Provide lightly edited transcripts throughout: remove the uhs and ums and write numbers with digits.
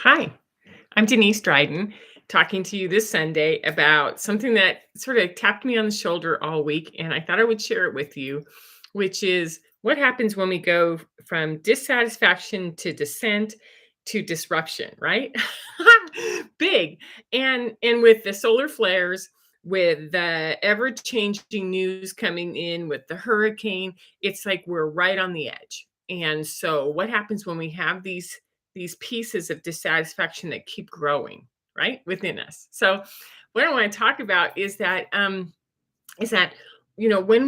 Hi, I'm Denise Dryden, talking to you this Sunday about something that sort of tapped me on the shoulder all week, and I thought I would share it with you, which is what happens when we go from dissatisfaction to dissent to disruption, right? Big. And with the solar flares, with the ever-changing news coming in, with the hurricane, it's like we're right on the edge. And so what happens when we have these pieces of dissatisfaction that keep growing right within us? So what I want to talk about is that when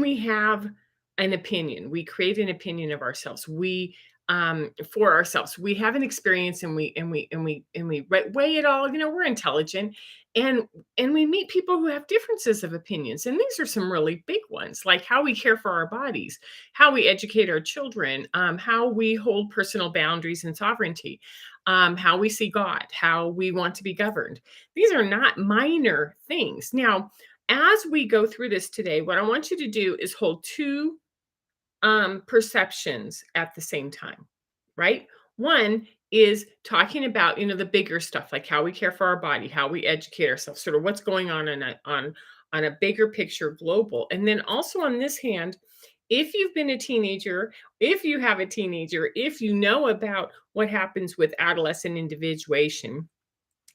we have an opinion, we create an opinion of ourselves, we for ourselves, we have an experience, and we weigh it all. We're intelligent, and we meet people who have differences of opinions, and these are some really big ones, like how we care for our bodies, how we educate our children, how we hold personal boundaries and sovereignty, how we see God, how we want to be governed. These are not minor things. Now, as we go through this today, what I want you to do is hold two perceptions at the same time, right? One is talking about the bigger stuff, like how we care for our body, how we educate ourselves, sort of what's going on on a bigger picture, global. And then also on this hand, if you've been a teenager, if you have a teenager, if you know about what happens with adolescent individuation,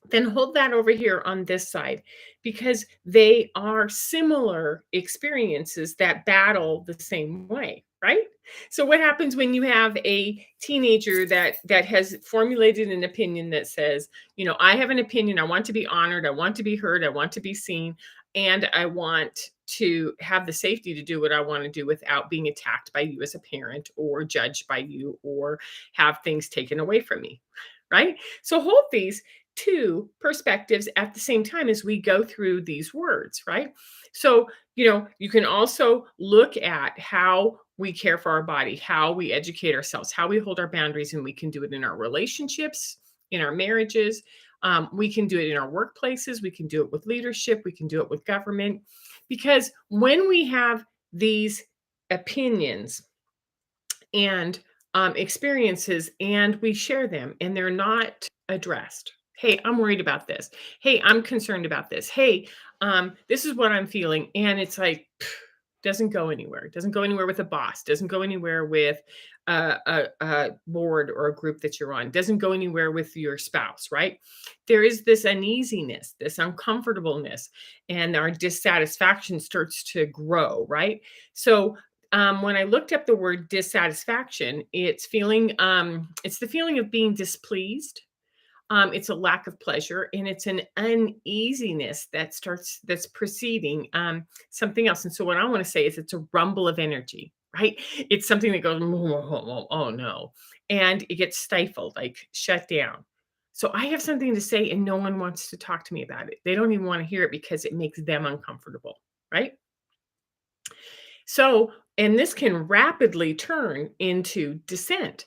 then hold that over here on this side, because they are similar experiences that battle the same way, right? So what happens when you have a teenager that has formulated an opinion that says, I have an opinion, I want to be honored, I want to be heard, I want to be seen, and I want to have the safety to do what I want to do without being attacked by you as a parent, or judged by you, or have things taken away from me, right? So hold these two perspectives at the same time as we go through these words, right? So, you can also look at how we care for our body, how we educate ourselves, how we hold our boundaries, and we can do it in our relationships, in our marriages. We can do it in our workplaces. We can do it with leadership. We can do it with government. Because when we have these opinions and experiences, and we share them, and they're not addressed. Hey, I'm worried about this. Hey, I'm concerned about this. Hey, this is what I'm feeling. And it's like, doesn't go anywhere. It doesn't go anywhere with a boss. Doesn't go anywhere with a board or a group that you're on. Doesn't go anywhere with your spouse, right? There is this uneasiness, this uncomfortableness, and our dissatisfaction starts to grow, right? So when I looked up the word dissatisfaction, it's the feeling of being displeased. It's a lack of pleasure, and it's an uneasiness that's preceding something else. And so what I want to say is it's a rumble of energy, right? It's something that goes, oh no, and it gets stifled, like shut down. So I have something to say, and no one wants to talk to me about it. They don't even want to hear it because it makes them uncomfortable, right? So, and this can rapidly turn into dissent.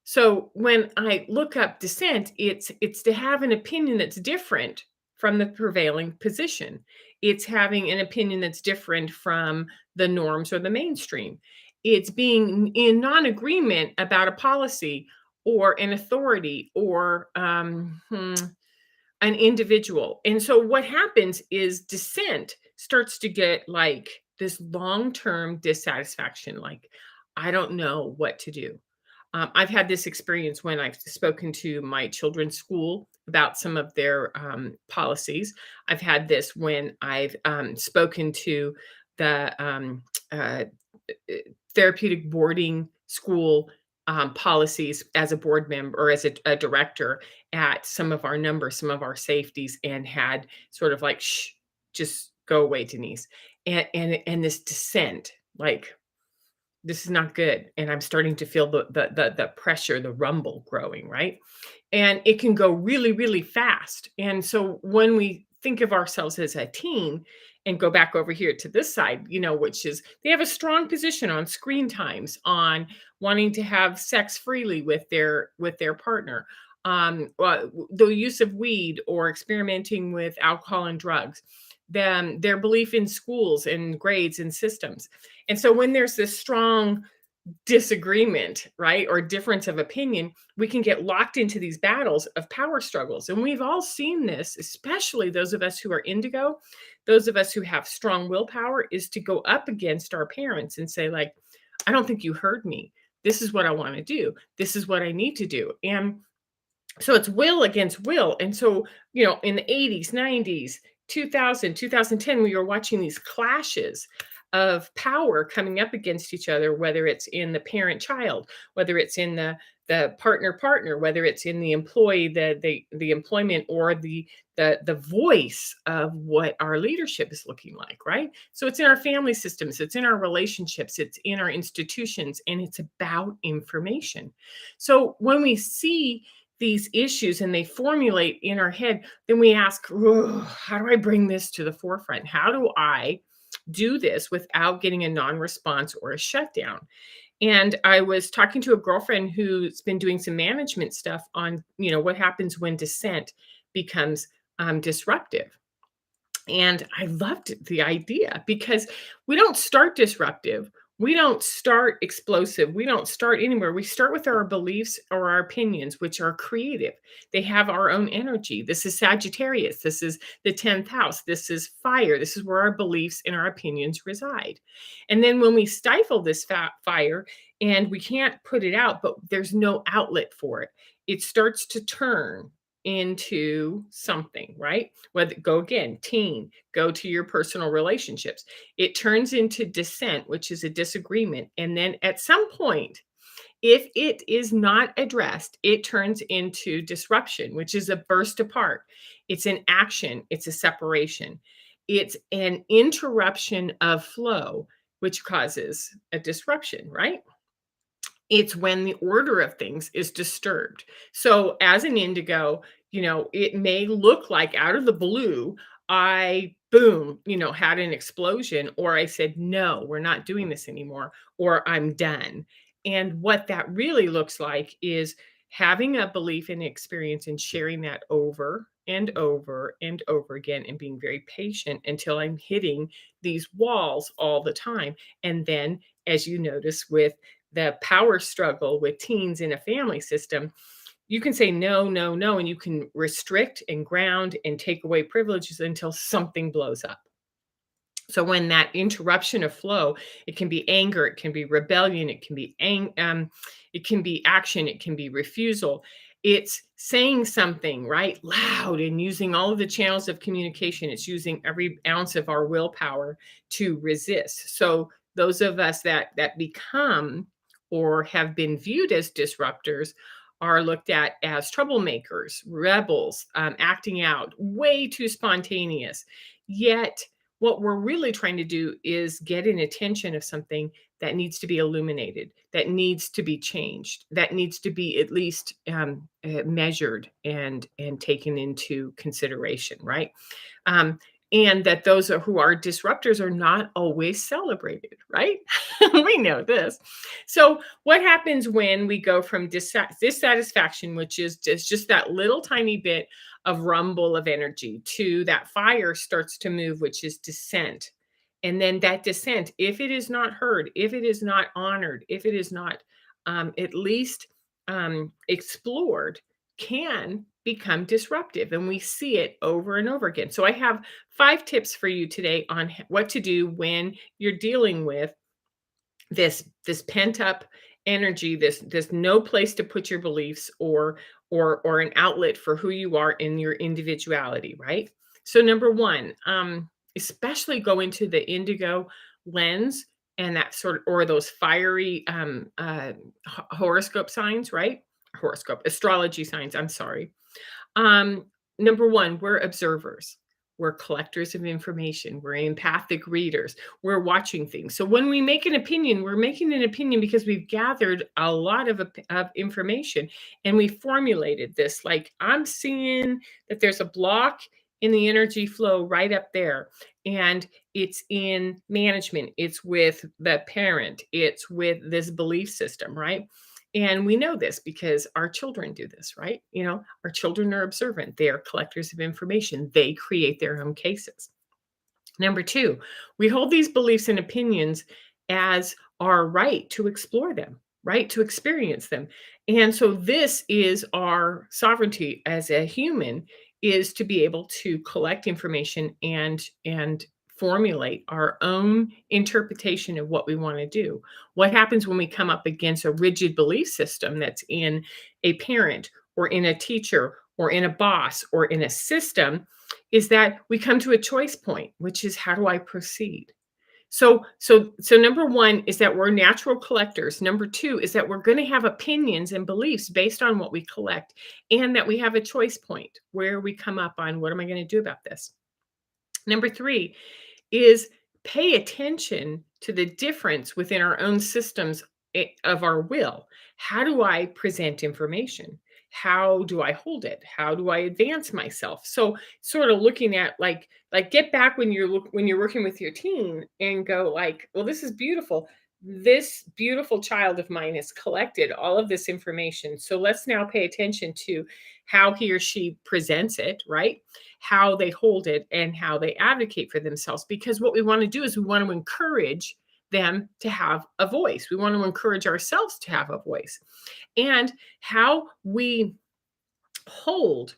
So when I look up dissent, it's to have an opinion that's different from the prevailing position. It's having an opinion that's different from the norms or the mainstream. It's being in non-agreement about a policy or an authority or an individual. And so what happens is dissent starts to get like this long-term dissatisfaction, like, I don't know what to do. I've had this experience when I've spoken to my children's school about some of their policies. I've had this when I've spoken to the uh, therapeutic boarding school policies as a board member or as a director at some of our numbers, some of our safeties, and had sort of like, shh, just go away, Denise. And this dissent, like, this is not good, and I'm starting to feel the pressure, the rumble growing, right? And it can go really, really fast. And so when we think of ourselves as a teen and go back over here to this side, which is they have a strong position on screen times, on wanting to have sex freely with their partner, the use of weed or experimenting with alcohol and drugs, then their belief in schools and grades and systems. And so when there's this strong disagreement, right? Or difference of opinion, we can get locked into these battles of power struggles. And we've all seen this, especially those of us who are indigo, those of us who have strong willpower, is to go up against our parents and say, like, I don't think you heard me. This is what I want to do. This is what I need to do. And so it's will against will. And so, in the 80s, 90s, 2000, 2010, we were watching these clashes of power coming up against each other, whether it's in the parent child, whether it's in the partner, whether it's in the employee, the employment, or the voice of what our leadership is looking like, right? So it's in our family systems, it's in our relationships, it's in our institutions, and it's about information. So when we see these issues and they formulate in our head, then we ask, how do I bring this to the forefront? How do I do this without getting a non-response or a shutdown? And I was talking to a girlfriend who's been doing some management stuff on, what happens when dissent becomes disruptive. And I loved the idea because we don't start disruptive. We don't start explosive. We don't start anywhere. We start with our beliefs or our opinions, which are creative. They have our own energy. This is Sagittarius. This is the 10th house. This is fire. This is where our beliefs and our opinions reside. And then when we stifle this fire and we can't put it out, but there's no outlet for it, it starts to turn into something, right? Whether go again, teen, go to your personal relationships. It turns into dissent, which is a disagreement. And then at some point, if it is not addressed, it turns into disruption, which is a burst apart. It's an action, it's a separation, it's an interruption of flow, which causes a disruption, right? It's when the order of things is disturbed. So as an indigo, it may look like out of the blue, I boom, had an explosion, or I said, no, we're not doing this anymore, or I'm done. And what that really looks like is having a belief and experience and sharing that over and over and over again and being very patient until I'm hitting these walls all the time. And then, as you notice with the power struggle with teens in a family system, you can say no, no, no, and you can restrict and ground and take away privileges until something blows up. So when that interruption of flow, it can be anger, it can be rebellion, it can be action, it can be refusal. It's saying something right loud and using all of the channels of communication. It's using every ounce of our willpower to resist. So those of us that become or have been viewed as disruptors are looked at as troublemakers, rebels, acting out, way too spontaneous. Yet what we're really trying to do is get an attention of something that needs to be illuminated, that needs to be changed, that needs to be at least measured and taken into consideration, right? And that those who are disruptors are not always celebrated, right? We know this. So, what happens when we go from dissatisfaction, which is just that little tiny bit of rumble of energy, to that fire starts to move, which is dissent? And then that dissent, if it is not heard, if it is not honored, if it is not at least explored, can become disruptive. And we see it over and over again. So I have 5 tips for you today on what to do when you're dealing with this pent up energy, this no place to put your beliefs or an outlet for who you are in your individuality, right? So number 1, especially go into the indigo lens and that sort of, or those fiery horoscope signs, right? Horoscope astrology signs, I'm sorry. um, Number 1, we're observers. We're collectors of information. We're empathic readers. We're watching things. So when we make an opinion, we're making an opinion because we've gathered a lot of information and we formulated this. Like, I'm seeing that there's a block in the energy flow right up there. And it's in management, it's with the parent, it's with this belief system, right? And we know this because our children do this, right? Our children are observant. They are collectors of information. They create their own cases. Number 2, we hold these beliefs and opinions as our right to explore them, right? To experience them. And so this is our sovereignty as a human, is to be able to collect information and formulate our own interpretation of what we want to do. What happens when we come up against a rigid belief system that's in a parent or in a teacher or in a boss or in a system is that we come to a choice point, which is, how do I proceed? So number 1 is that we're natural collectors. Number 2 is that we're going to have opinions and beliefs based on what we collect, and that we have a choice point where we come up on, what am I going to do about this? Number 3 is pay attention to the difference within our own systems of our will. How do I present information? How do I hold it? How do I advance myself? So sort of looking at, like get back when when you're working with your teen and go like, well, this is beautiful. This beautiful child of mine has collected all of this information. So let's now pay attention to how he or she presents it, right? How they hold it and how they advocate for themselves. Because what we want to do is we want to encourage them to have a voice. We want to encourage ourselves to have a voice. And how we hold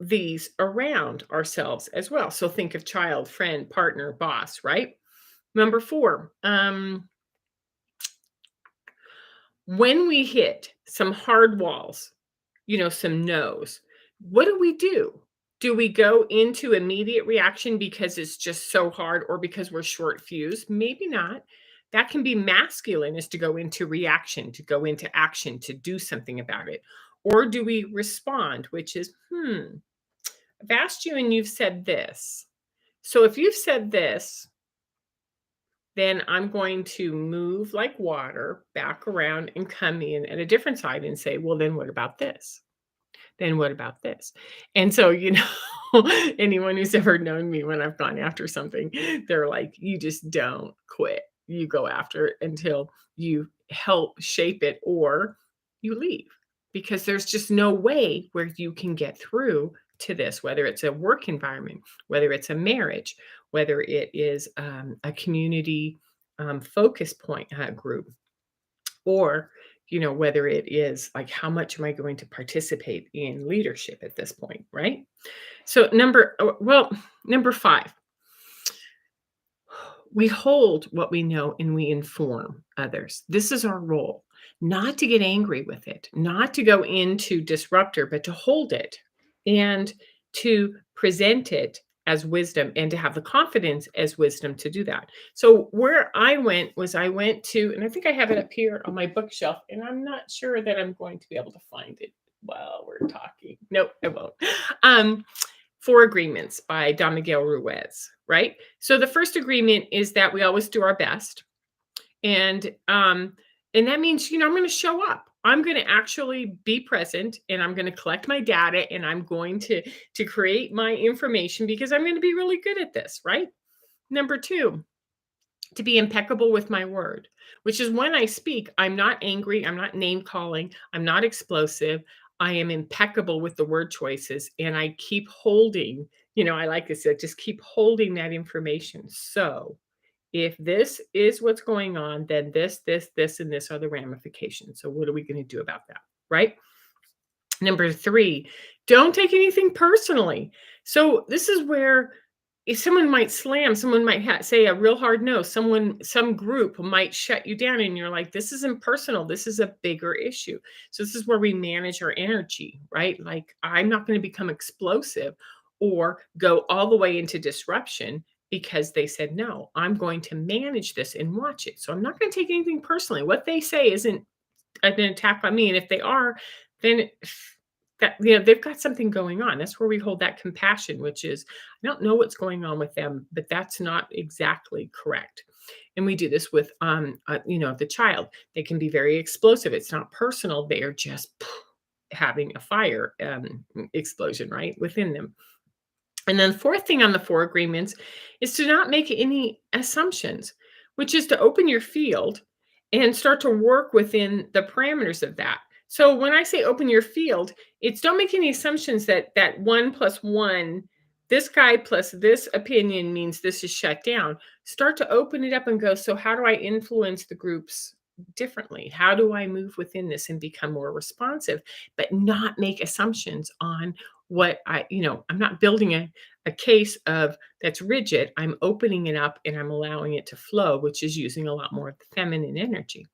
these around ourselves as well. So think of child, friend, partner, boss, right? Number 4, when we hit some hard walls, some no's, what do we do? Do we go into immediate reaction because it's just so hard, or because we're short fused? Maybe not. That can be masculine, is to go into reaction, to go into action, to do something about it. Or do we respond, which is, I've asked you and you've said this. So if you've said this, then I'm going to move like water back around and come in at a different side and say, well, then what about this? Then what about this? And so, anyone who's ever known me when I've gone after something, they're like, you just don't quit. You go after it until you help shape it, or you leave, because there's just no way where you can get through to this, whether it's a work environment, whether it's a marriage, whether it is a community focus point group, or whether it is like, how much am I going to participate in leadership at this point, right? So number 5, we hold what we know and we inform others. This is our role. Not to get angry with it, not to go into disruptor, but to hold it and to present it as wisdom, and to have the confidence as wisdom to do that. So where I went to, and I think I have it up here on my bookshelf, and I'm not sure that I'm going to be able to find it while we're talking. Nope, I won't. 4 Agreements by Don Miguel Ruiz, right? So the first agreement is that we always do our best. And that means, I'm going to show up. I'm going to actually be present, and I'm going to collect my data, and I'm going to create my information, because I'm going to be really good at this, right? Number 2, to be impeccable with my word, which is, when I speak, I'm not angry, I'm not name calling, I'm not explosive. I am impeccable with the word choices, and I keep holding, I like this, I just keep holding that information. So if this is what's going on, then this, and this are the ramifications. So what are we going to do about that? Right? Number 3, don't take anything personally. So this is where, if someone might slam, someone might say a real hard no, some group might shut you down, and you're like, this isn't personal. This is a bigger issue. So this is where we manage our energy, right? Like, I'm not going to become explosive or go all the way into disruption because they said no. I'm going to manage this and watch it. So I'm not going to take anything personally. What they say isn't an attack on me. And if they are, then that, they've got something going on. That's where we hold that compassion, which is, I don't know what's going on with them, but that's not exactly correct. And we do this with the child. They can be very explosive. It's not personal. They are just having a fire explosion right within them. And then the 4th thing on the 4 agreements is to not make any assumptions, which is to open your field and start to work within the parameters of that. So when I say open your field, it's, don't make any assumptions that 1 + 1, this guy plus this opinion means this is shut down. Start to open it up and go, so how do I influence the groups differently? How do I move within this and become more responsive, but not make assumptions on what I'm not building a case of that's rigid. I'm opening it up and I'm allowing it to flow, which is using a lot more of the feminine energy.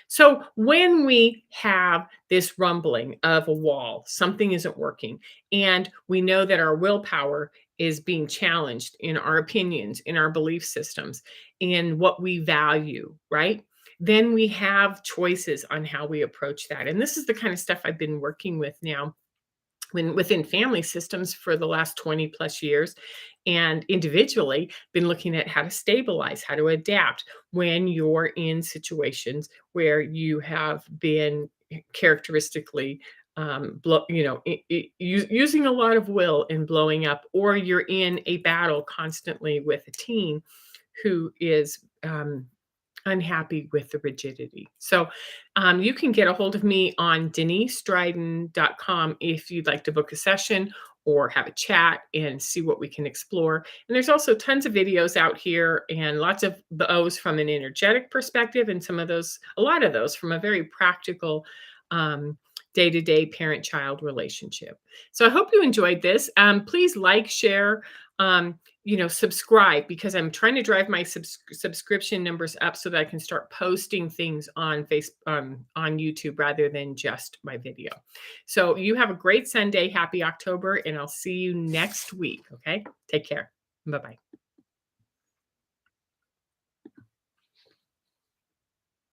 So when we have this rumbling of a wall, something isn't working, and we know that our willpower is being challenged in our opinions, in our belief systems, in what we value, right? Then we have choices on how we approach that. And this is the kind of stuff I've been working with now within family systems for the last 20 plus years, and individually been looking at how to stabilize, how to adapt when you're in situations where you have been characteristically using a lot of will and blowing up, or you're in a battle constantly with a team who is unhappy with the rigidity. So you can get a hold of me on denisestryden.com if you'd like to book a session or have a chat and see what we can explore. And there's also tons of videos out here and lots of those from an energetic perspective, and a lot of those from a very practical day-to-day parent-child relationship. So I hope you enjoyed this. Please like, share, subscribe, because I'm trying to drive my subscription numbers up so that I can start posting things on on YouTube rather than just my video. So you have a great Sunday. Happy October, and I'll see you next week. Okay. Take care. Bye-bye.